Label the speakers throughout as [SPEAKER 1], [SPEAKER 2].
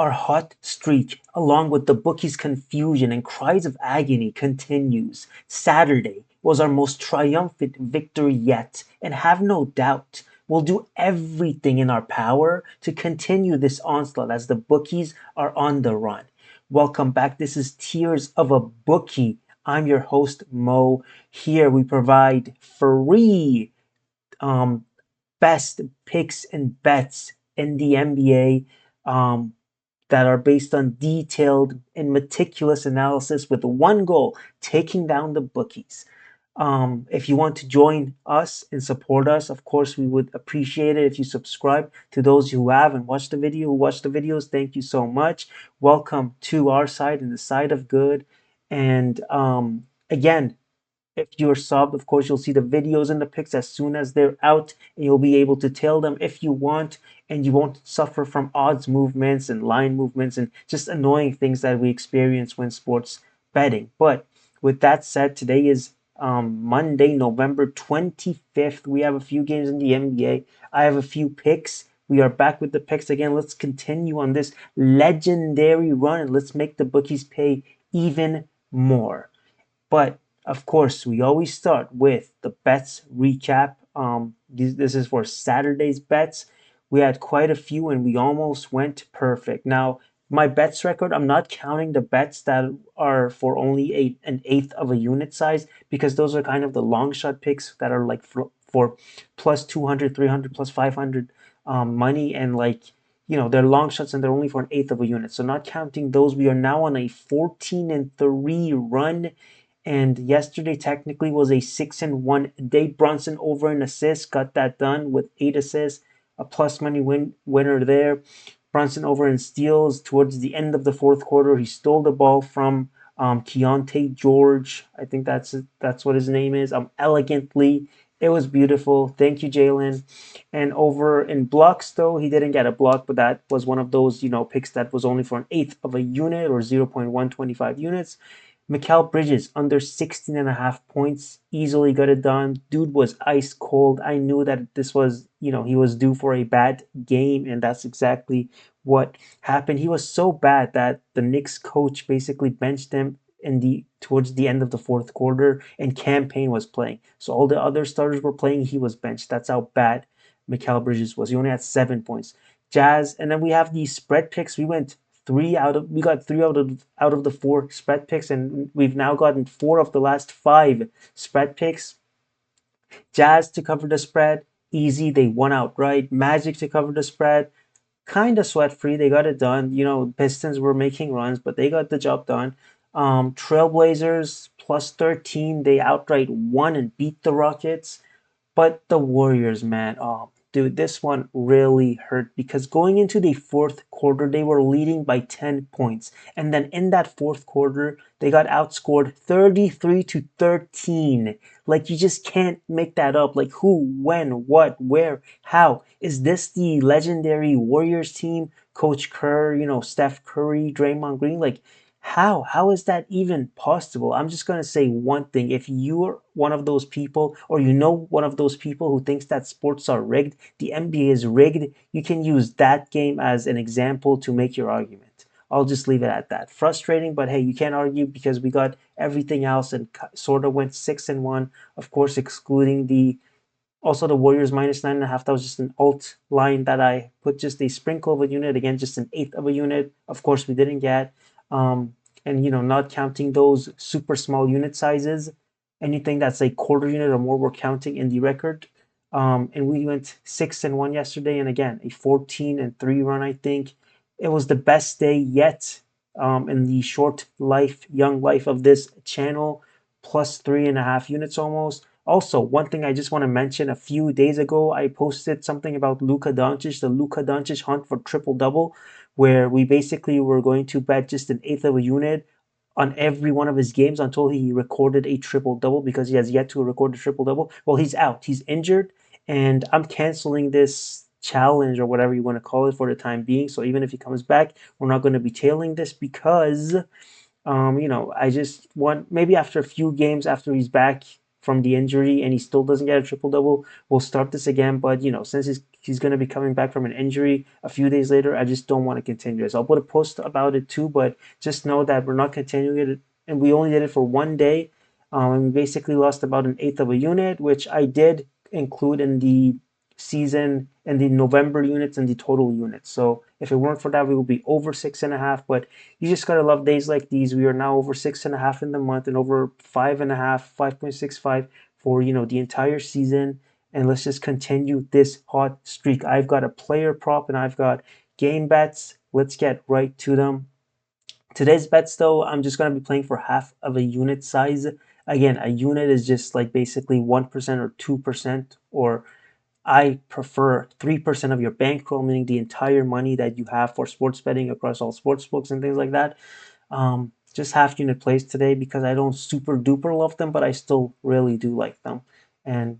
[SPEAKER 1] our hot streak, along with the bookies' confusion and cries of agony, continues. Saturday was our most triumphant victory yet, and have no doubt we'll do everything in our power to continue this onslaught as the bookies are on the run. Welcome back. This is Tears of a Bookie. I'm your host, Mo. Here we provide free um, best picks and bets in the NBA that are based on detailed and meticulous analysis with one goal, taking down the bookies. If you want to join us and support us, of course, we would appreciate it if you subscribe. To those who have and who watch the videos, thank you so much. Welcome to our side and the side of good. And again, if you're subbed, of course, you'll see the videos and the picks as soon as they're out, and you'll be able to tail them if you want, and you won't suffer from odds movements and line movements and just annoying things that we experience when sports betting. But with that said, today is Monday, November 25th. We have a few games in the NBA. I have a few picks. We are back with the picks again. Let's continue on this legendary run and let's make the bookies pay even more. But of course, we always start with the bets recap. This is for Saturday's bets. We had quite a few and we almost went perfect. Now, my bets record, I'm not counting the bets that are for only an eighth of a unit size because those are kind of the long shot picks that are like for plus 200, 300, plus 500 money. And like, they're long shots and they're only for an eighth of a unit. So not counting those, we are now on a 14-3 run, and yesterday technically was a 6-1 day. Brunson over an assist, got that done with 8 assists, a plus money winner there. Brunson over in steals towards the end of the fourth quarter. He stole the ball from Keontae George. I think that's what his name is. Elegantly. It was beautiful. Thank you, Jalen. And over in blocks, though, he didn't get a block, but that was one of those, picks that was only for an eighth of a unit or 0.125 units. Mikal Bridges under 16.5 points, easily got it done. Dude was ice cold. I knew that this was, he was due for a bad game, and that's exactly what happened. He was so bad that the Knicks coach basically benched him towards the end of the fourth quarter, and Cam Payne was playing. So all the other starters were playing, he was benched. That's how bad Mikal Bridges was. He only had 7 points. Jazz, and then we have these spread picks. We got three out of the four spread picks, and we've now gotten four of the last five spread picks. Jazz to cover the spread, easy, they won outright. Magic to cover the spread, kind of sweat free, they got it done. Pistons were making runs, but they got the job done. Trailblazers plus 13, they outright won and beat the Rockets. But the Warriors, man, oh, dude, this one really hurt because going into the fourth quarter, they were leading by 10 points. And then in that fourth quarter, they got outscored 33-13. Like, you just can't make that up. Like, who, when, what, where, how? Is this the legendary Warriors team? Coach Kerr, Steph Curry, Draymond Green? Like, how? How is that even possible? I'm just going to say one thing. If you're one of those people, or one of those people who thinks that sports are rigged, the NBA is rigged, you can use that game as an example to make your argument. I'll just leave it at that. Frustrating, but hey, you can't argue because we got everything else and sort of went 6-1, of course, excluding the Warriors minus 9.5. That was just an alt line that I put just a sprinkle of a unit, again, just an eighth of a unit. Of course, we didn't get. And not counting those super small unit sizes, anything that's a quarter unit or more, we're counting in the record. And we went 6-1 yesterday, and again a 14-3 run. I think it was the best day yet in the young life of this channel. Plus 3.5 units almost. Also, one thing I just want to mention: a few days ago, I posted something about Luka Doncic, the Luka Doncic hunt for triple double, where we basically were going to bet just an eighth of a unit on every one of his games until he recorded a triple double, because he has yet to record a triple double. Well, he's out, he's injured, and I'm canceling this challenge or whatever you want to call it for the time being. So even if he comes back, we're not going to be tailing this because I just want, maybe after a few games after he's back, from the injury and he still doesn't get a triple double, we'll start this again. But since he's going to be coming back from an injury a few days later, I just don't want to continue this. I'll put a post about it too, but just know that we're not continuing it, and we only did it for one day. And we basically lost about an eighth of a unit, which I did include in the season and the November units and the total units. So if it weren't for that, we would be over 6.5. But you just gotta love days like these. We are now over 6.5 in the month and over 5.5, 5.65 for the entire season. And let's just continue this hot streak. I've got a player prop and I've got game bets. Let's get right to them. Today's bets, though, I'm just going to be playing for half of a unit size. Again, a unit is just like basically 1% or 2%, or I prefer 3% of your bankroll, meaning the entire money that you have for sports betting across all sports books and things like that. Just half unit plays today because I don't super duper love them, but I still really do like them. And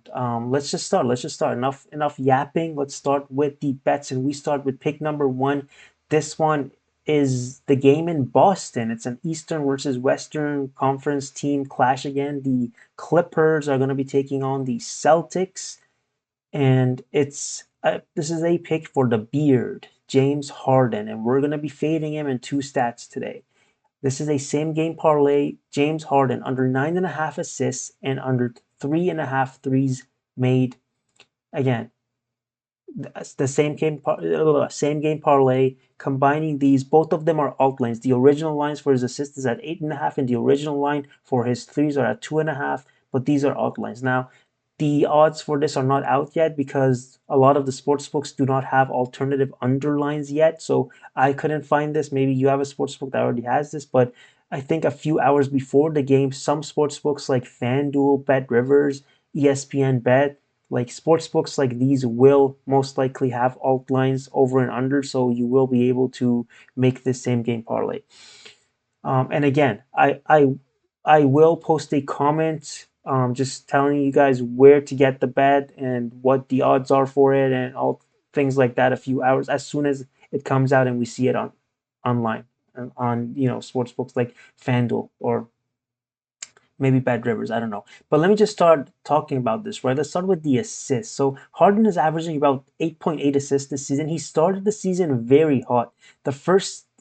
[SPEAKER 1] let's just start. Let's just start. Enough yapping. Let's start with the bets, and we start with pick number one. This one is the game in Boston. It's an Eastern versus Western Conference team clash again. The Clippers are going to be taking on the Celtics, and this is a pick for the beard, James Harden, and we're going to be fading him in two stats today. This is a same game parlay. James Harden under 9.5 assists and under 3.5 threes made. Again, the same game parlay. Combining these, both of them are alt lines. The original lines for his assist is at 8.5, and the original line for his threes are at 2.5. But these are alt lines. Now, the odds for this are not out yet because a lot of the sports books do not have alternative underlines yet. So I couldn't find this. Maybe you have a sports book that already has this, but I think a few hours before the game, some sports books like FanDuel, Bet Rivers, ESPN Bet, like sports books like these will most likely have alt lines over and under, so you will be able to make this same game parlay. And again, I will post a comment just telling you guys where to get the bet and what the odds are for it and all things like that a few hours as soon as it comes out and we see it online on sports books like FanDuel or maybe Bad Rivers, I don't know. But let me just start talking about this, right? Let's start with the assists. So Harden is averaging about 8.8 assists this season. He started the season very hot.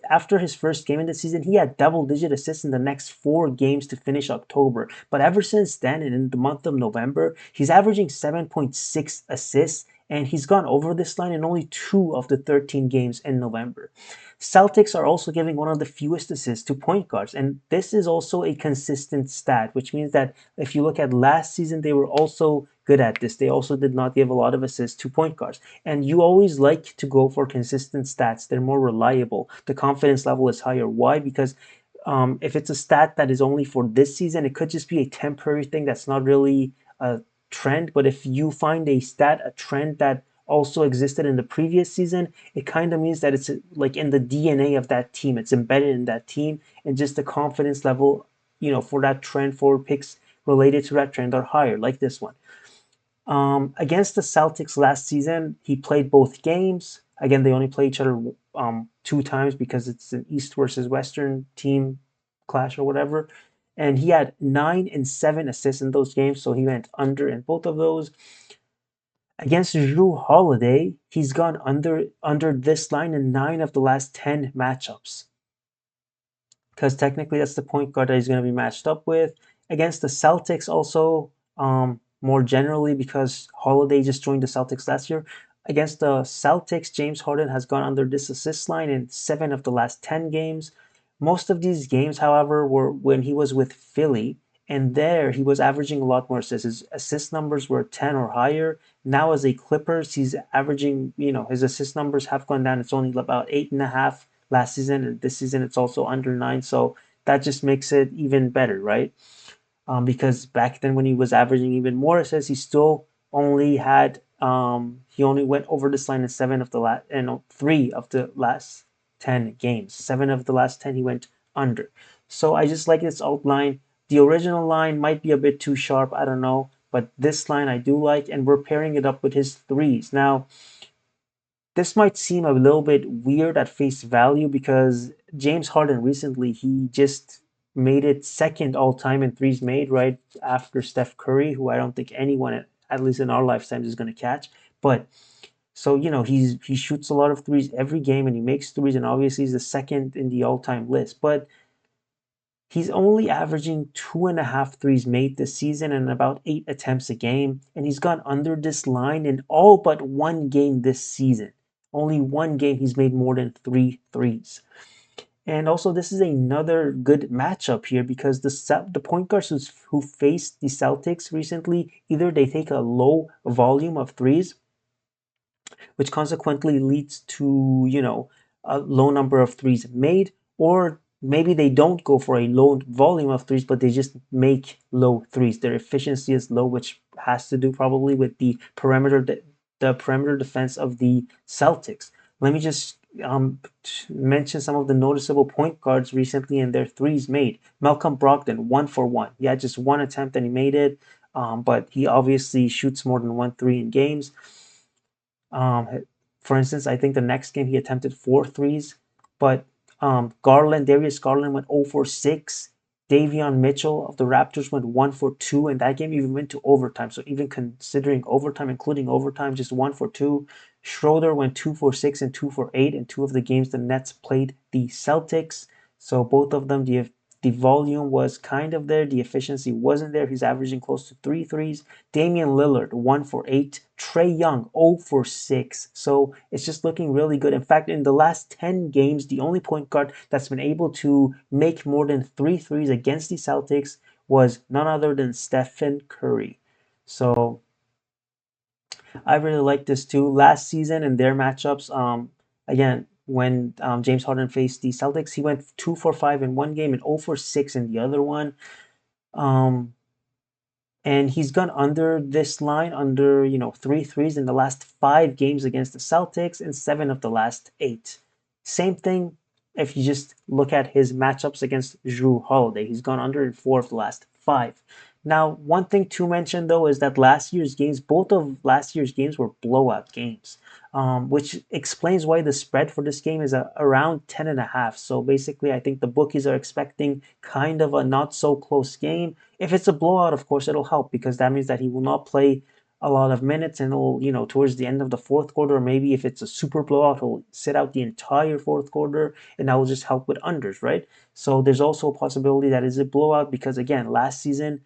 [SPEAKER 1] After his first game in the season, he had double-digit assists in the next 4 games to finish October. But ever since then, and in the month of November, he's averaging 7.6 assists, and he's gone over this line in only 2 of the 13 games in November. Celtics are also giving one of the fewest assists to point guards, and this is also a consistent stat, which means that if you look at last season, they were also good at this. They also did not give a lot of assists to point guards, and you always like to go for consistent stats. They're more reliable. The confidence level is higher. Why? Because if it's a stat that is only for this season, it could just be a temporary thing that's not really a trend. But if you find a trend that also existed in the previous season, it kind of means that it's like in the DNA of that team. It's embedded in that team, and just the confidence level, for that trend, for picks related to that trend are higher, like this one. Against the Celtics last season, he played both games. Again, they only play each other 2 times because it's an East versus Western team clash or whatever. And he had 9 and 7 assists in those games, so he went under in both of those. Against Drew Holiday, he's gone under this line in 9 of the last 10 matchups, because technically that's the point guard that he's going to be matched up with. Against the Celtics, also more generally because Holiday just joined the Celtics last year. Against the Celtics, James Harden has gone under this assist line in 7 of the last 10 games. Most of these games, however, were when he was with Philly, and there he was averaging a lot more assists. His assist numbers were 10 or higher. Now as a Clippers, he's averaging, his assist numbers have gone down. It's only about 8.5 last season, and this season it's also under 9. So that just makes it even better, right? Because back then when he was averaging even more assists, he still only had he only went over this line in 3 of the last 10 games. 7 of the last 10 he went under. So I just like this outline. The original line might be a bit too sharp, I don't know, but this line I do like, and we're pairing it up with his threes. Now, this might seem a little bit weird at face value because James Harden recently, he just made it second all time in threes made, right after Steph Curry, who I don't think anyone, at least in our lifetimes, is going to catch. But so he shoots a lot of threes every game, and he makes threes, and obviously he's the second in the all time list. But he's only averaging 2.5 threes made this season and about 8 attempts a game, and he's gone under this line in all but one game this season. Only one game he's made more than three threes. And also, this is another good matchup here because the point guards who faced the Celtics recently, either they take a low volume of threes, which consequently leads to, a low number of threes made, or maybe they don't go for a low volume of threes, but they just make low threes. Their efficiency is low, which has to do probably with the perimeter defense of the Celtics. Let me just mention some of the noticeable point guards recently and their threes made. Malcolm Brogdon, 1 for 1. He had just one attempt and he made it, but he obviously shoots more than 1 3 in games. For instance, I think the next game he attempted 4 threes, but Darius Garland went 0 for 6. Davion Mitchell of the Raptors went 1 for 2, and that game even went to overtime. So even considering overtime, including overtime, just 1 for 2. Schroeder went 2 for 6 and 2 for 8 in two of the games the Nets played the Celtics. So both of them, the volume was kind of there. The efficiency wasn't there. He's averaging close to 3 threes. Damian Lillard, 1 for 8. Trae Young, 0 for 6. So it's just looking really good. In fact, in the last 10 games, the only point guard that's been able to make more than 3 threes against the Celtics was none other than Stephen Curry. So I really like this too. Last season in their matchups, again, when James Harden faced the Celtics, he went 2 for 5 in one game and 0 for 6 in the other one. Um, and he's gone under this line, under 3 threes in the last 5 games against the Celtics and 7 of the last 8. Same thing if you just look at his matchups against Jrue Holiday. He's gone under in 4 of the last 5. Now, one thing to mention though is that both of last year's games were blowout games, which explains why the spread for this game is around 10.5. So basically, I think the bookies are expecting kind of a not so close game. If it's a blowout, of course, it'll help because that means that he will not play a lot of minutes and he'll, towards the end of the fourth quarter, or maybe if it's a super blowout, he'll sit out the entire fourth quarter and that will just help with unders, right? So there's also a possibility that is a blowout because, again, last season,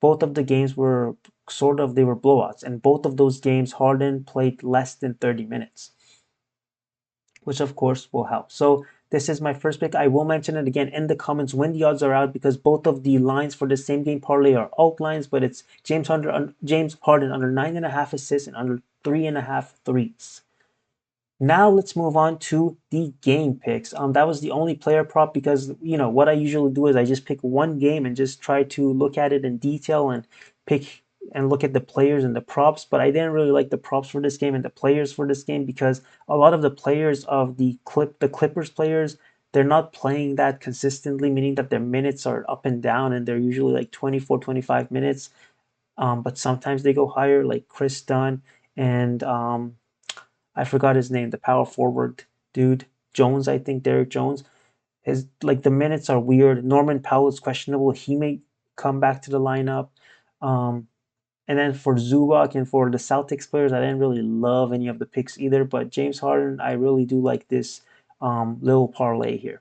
[SPEAKER 1] both of the games were they were blowouts, and both of those games, Harden played less than 30 minutes, which of course will help. So this is my first pick. I will mention it again in the comments when the odds are out because both of the lines for the same game parlay are alt lines, but it's James Harden under 9.5 assists and under 3.5 threes. Now let's move on to the game picks. That was the only player prop because what I usually do is I just pick one game and just try to look at it in detail and pick and look at the players and the props. But I didn't really like the props for this game and the players for this game because a lot of the players of the Clippers players, they're not playing that consistently, meaning that their minutes are up and down and they're usually like 24, 25 minutes. But sometimes they go higher, like Chris Dunn and I forgot his name, the power forward dude, Jones, I think Derek Jones. His the minutes are weird. Norman Powell is questionable. He may come back to the lineup. Um, and then for Zubac and for the Celtics players, I didn't really love any of the picks either. But James Harden, I really do like this little parlay here.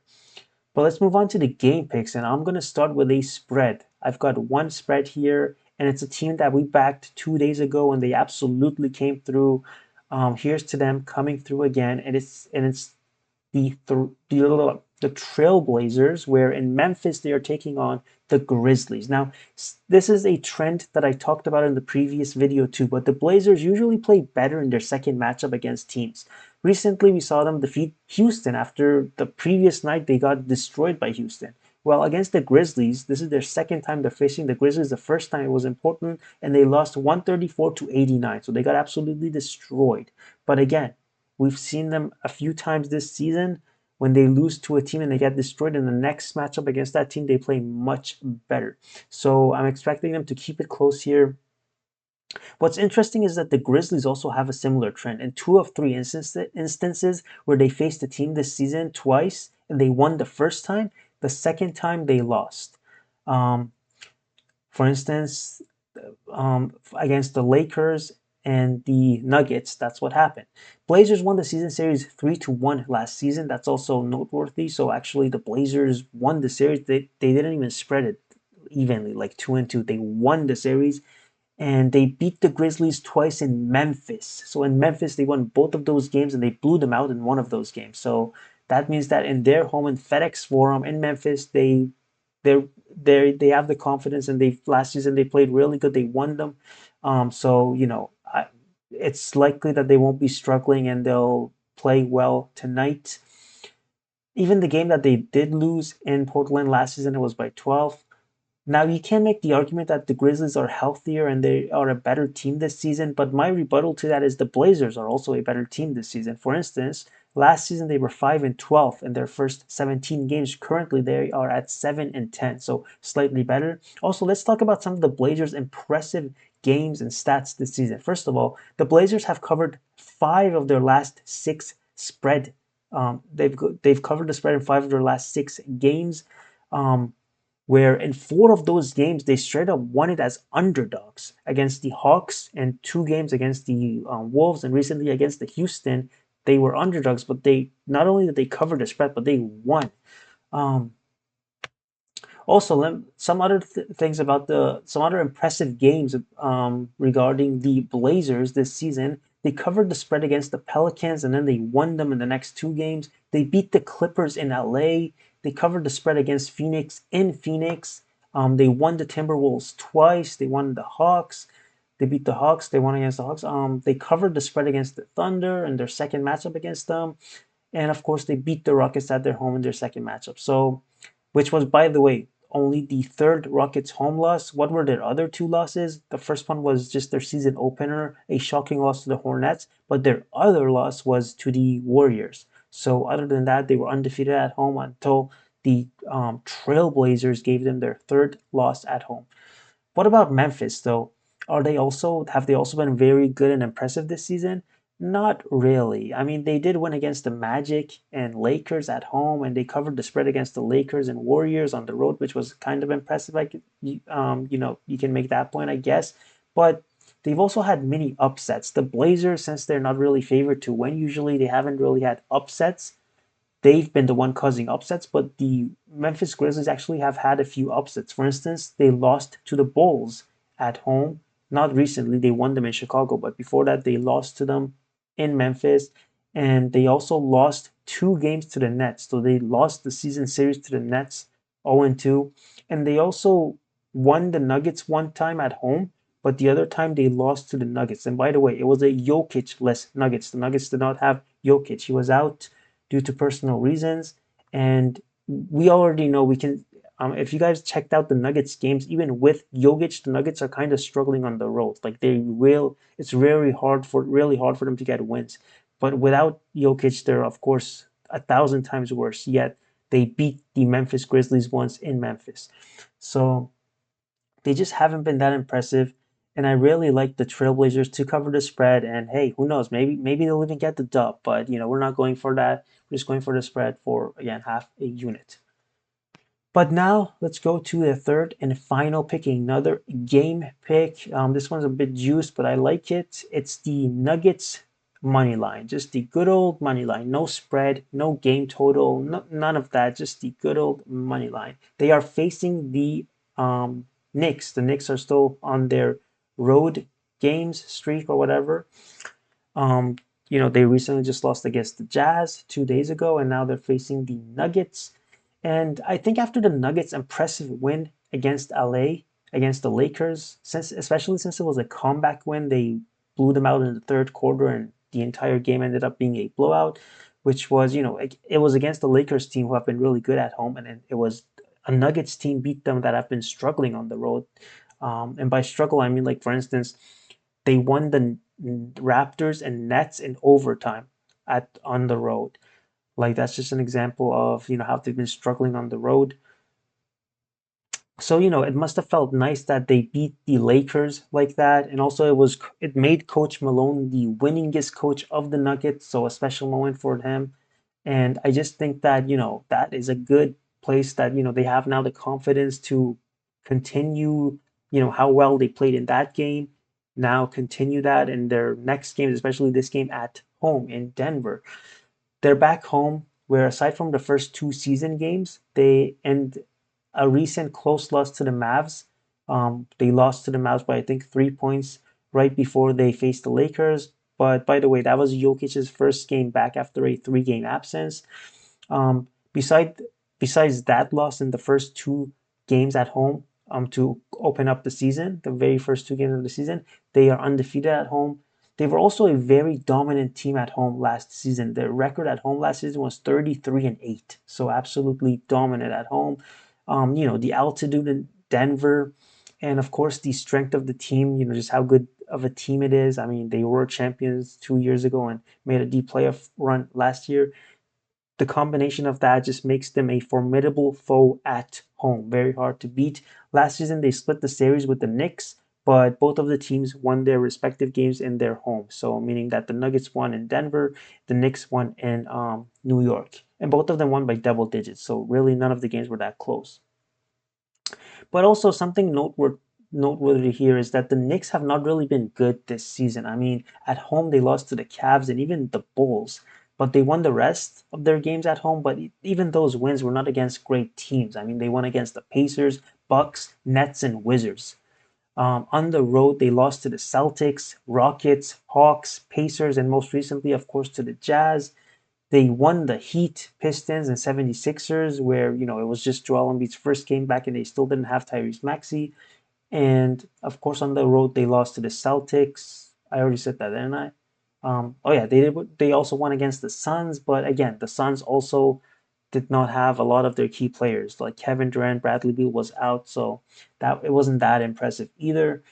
[SPEAKER 1] But let's move on to the game picks, and I'm going to start with a spread. I've got one spread here, and it's a team that we backed 2 days ago, and they absolutely came through. Here's to them coming through again, and it's the Trailblazers, where in Memphis they are taking on the Grizzlies. Now, this is a trend that I talked about in the previous video too, but the Blazers usually play better in their second matchup against teams. Recently, we saw them defeat Houston after the previous night they got destroyed by Houston. Well, against the Grizzlies, this is their second time they're facing the Grizzlies. The first time it was important, and they lost 134 to 89. So they got absolutely destroyed. But again, we've seen them a few times this season. When they lose to a team and they get destroyed in the next matchup against that team, they play much better. So I'm expecting them to keep it close here. What's interesting is that the Grizzlies also have a similar trend. In 2 of 3 instances where they faced a team this season twice and they won the first time, the second time they lost. Um, for instance, against the Lakers and the Nuggets. That's what happened. Blazers won the season series 3-1 last season. That's also noteworthy. So actually, the Blazers won the series. They didn't even spread it evenly, like 2-2. They won the series and they beat the Grizzlies twice in Memphis. So in Memphis, they won both of those games and they blew them out in one of those games. So that means that in their home in FedEx Forum in Memphis, they they have the confidence and they last season they played really good. They won them. So it's likely that they won't be struggling and they'll play well tonight. Even the game that they did lose in Portland last season, it was by 12. Now, you can make the argument that the Grizzlies are healthier and they are a better team this season, but my rebuttal to that is the Blazers are also a better team this season. For instance, last season they were 5-12 in their first 17 games. Currently, they are at 7-10, so slightly better. Also, let's talk about some of the Blazers' impressive games and stats this season. First of all, the Blazers have covered 5 of their last 6 spread. They've covered the spread in 5 of their last 6 games. Um, where in 4 of those games they straight up won it as underdogs against the Hawks and 2 games against the Wolves, and recently against the Houston. They were underdogs, but they not only did they cover the spread, but they won. Um, also, some other things about the some other impressive games regarding the Blazers this season. They covered the spread against the Pelicans, and then they won them in the next 2 games. They beat the Clippers in LA. They covered the spread against Phoenix in Phoenix. They won the Timberwolves twice. They won the Hawks. They beat the Hawks. They won against the Hawks. They covered the spread against the Thunder in their second matchup against them. And of course, they beat the Rockets at their home in their second matchup. So, which was, by the way, only the third Rockets home loss. What were their other 2 losses? The first one was just their season opener, a shocking loss to the Hornets, but their other loss was to the Warriors. So, other than that, they were undefeated at home until the Trailblazers gave them their third loss at home. What about Memphis though? Have they also been very good and impressive this season? Not really. I mean, they did win against the Magic and Lakers at home, and they covered the spread against the Lakers and Warriors on the road, which was kind of impressive. You can make that point, I guess. But they've also had many upsets. The Blazers, since they're not really favored to win, usually they haven't really had upsets. They've been the one causing upsets, but the Memphis Grizzlies actually have had a few upsets. For instance, they lost to the Bulls at home. Not recently, they won them in Chicago, but before that, they lost to them in Memphis. And they also lost 2 games to the Nets. So they lost the season series to the Nets 0-2. And they also won the Nuggets one time at home, but the other time they lost to the Nuggets. And by the way, it was a Jokic-less Nuggets. The Nuggets did not have Jokic. He was out due to personal reasons. And we already know we can. If you guys checked out the Nuggets games, even with Jokic, the Nuggets are kind of struggling on the road. Like it's really hard for them to get wins. But without Jokic, they're of course 1,000 times worse. Yet they beat the Memphis Grizzlies once in Memphis. So they just haven't been that impressive. And I really like the Trailblazers to cover the spread. And hey, who knows? Maybe they'll even get the dub. But we're not going for that. We're just going for the spread for again half a unit. But now let's go to the third and final pick, another game pick. This one's a bit juiced, but I like it. It's the Nuggets money line, just the good old money line. No spread, no game total, none of that. Just the good old money line. They are facing the Knicks. The Knicks are still on their road games streak or whatever. Um, they recently just lost against the Jazz 2 days ago, and now they're facing the Nuggets. And I think after the Nuggets' impressive win against LA, against the Lakers, especially since it was a comeback win, they blew them out in the third quarter, and the entire game ended up being a blowout, which was, it was against the Lakers team who have been really good at home, and it was a Nuggets team beat them that have been struggling on the road. And by struggle, I mean, like, for instance, they won the Raptors and Nets in overtime on the road. Like that's just an example of how they've been struggling on the road. So it must have felt nice that they beat the Lakers like that, and also it made Coach Malone the winningest coach of the Nuggets, so a special moment for him. And I just think that that is a good place that they have now the confidence to continue how well they played in that game, now continue that in their next games, especially this game at home in Denver. They're back home, where aside from the first two season games, they end a recent close loss to the Mavs. They lost to the Mavs by I think 3 points right before they faced the Lakers. But by the way, that was Jokic's first game back after a three-game absence. Um, beside besides that loss in the first two games at home, to open up the season, the very first two games of the season, they are undefeated at home. They were also a very dominant team at home last season. Their record at home last season was 33-8, so absolutely dominant at home. The altitude in Denver, and of course the strength of the team. Just how good of a team it is. I mean, they were champions 2 years ago and made a deep playoff run last year. The combination of that just makes them a formidable foe at home. Very hard to beat. Last season, they split the series with the Knicks, but both of the teams won their respective games in their home. So, meaning that the Nuggets won in Denver, the Knicks won in New York. And both of them won by double digits. So, really, none of the games were that close. But also something noteworthy here is that the Knicks have not really been good this season. I mean, at home they lost to the Cavs and even the Bulls, but they won the rest of their games at home. But even those wins were not against great teams. I mean, they won against the Pacers, Bucks, Nets, and Wizards. On the road, they lost to the Celtics, Rockets, Hawks, Pacers, and most recently, of course, to the Jazz. They won the Heat, Pistons, and 76ers, where, it was just Joel Embiid's first game back and they still didn't have Tyrese Maxey. And of course, on the road, they lost to the Celtics. I already said that, didn't I? Oh yeah, they also won against the Suns, but again, the Suns also did not have a lot of their key players. Like Kevin Durant, Bradley Beal was out, so that it wasn't that impressive either.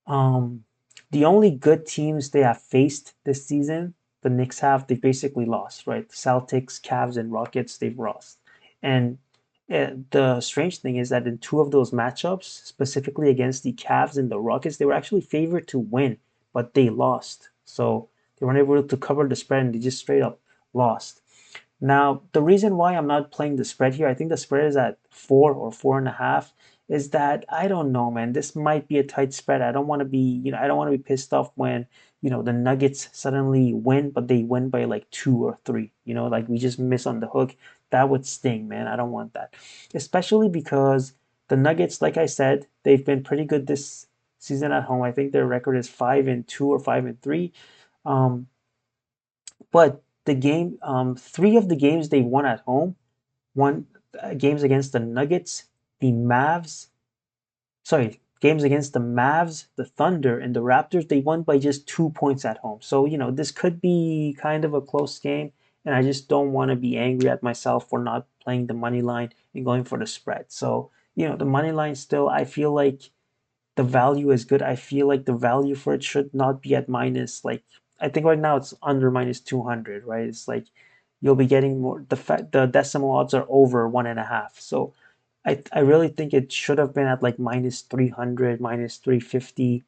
[SPEAKER 1] Um, the only good teams they have faced this season, the Knicks they basically lost, right? The Celtics, Cavs, and Rockets, they've lost. And the strange thing is that in two of those matchups, specifically against the Cavs and the Rockets, they were actually favored to win, but they lost. So they weren't able to cover the spread and they just straight up lost. Now, the reason why I'm not playing the spread here, I think the spread is at 4 or 4.5, is that I don't know, man. This might be a tight spread. I don't want to be, I don't want to be pissed off when, the Nuggets suddenly win, but they win by like 2 or 3, like we just miss on the hook. That would sting, man. I don't want that. Especially because the Nuggets, like I said, they've been pretty good this season at home. I think their record is 5-2 or 5-3. Um, but three of the games they won at home, won games against the Nuggets, the Mavs, games against the Mavs, the Thunder, and the Raptors, they won by just 2 points at home. So, this could be kind of a close game, and I just don't want to be angry at myself for not playing the money line and going for the spread. So, the money line still, I feel like the value is good. I feel like the value for it should not be at minus, like, I think right now it's under minus 200, right? It's like you'll be getting more. The decimal odds are over 1.5. So I really think it should have been at like minus 300, minus 350,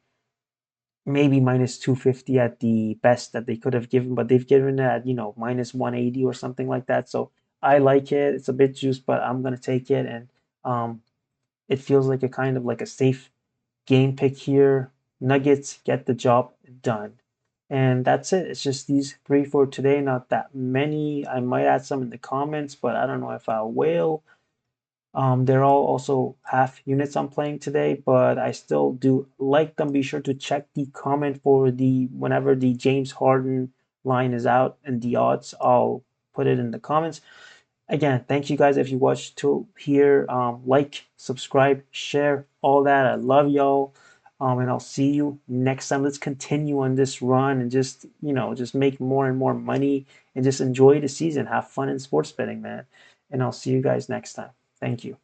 [SPEAKER 1] maybe minus 250 at the best that they could have given, but they've given it at, minus 180 or something like that. So I like it. It's a bit juiced, but I'm gonna take it, and it feels like a kind of like a safe game pick here. Nuggets get the job done. And that's it. It's just these three for today. Not that many. I might add some in the comments, but I don't know if I will. They're all also half units I'm playing today, but I still do like them. Be sure to check the comment for whenever the James Harden line is out and the odds. I'll put it in the comments. Again, thank you guys if you watched to here. Like, subscribe, share, all that. I love y'all. And I'll see you next time. Let's continue on this run and just make more and more money and just enjoy the season. Have fun in sports betting, man. And I'll see you guys next time. Thank you.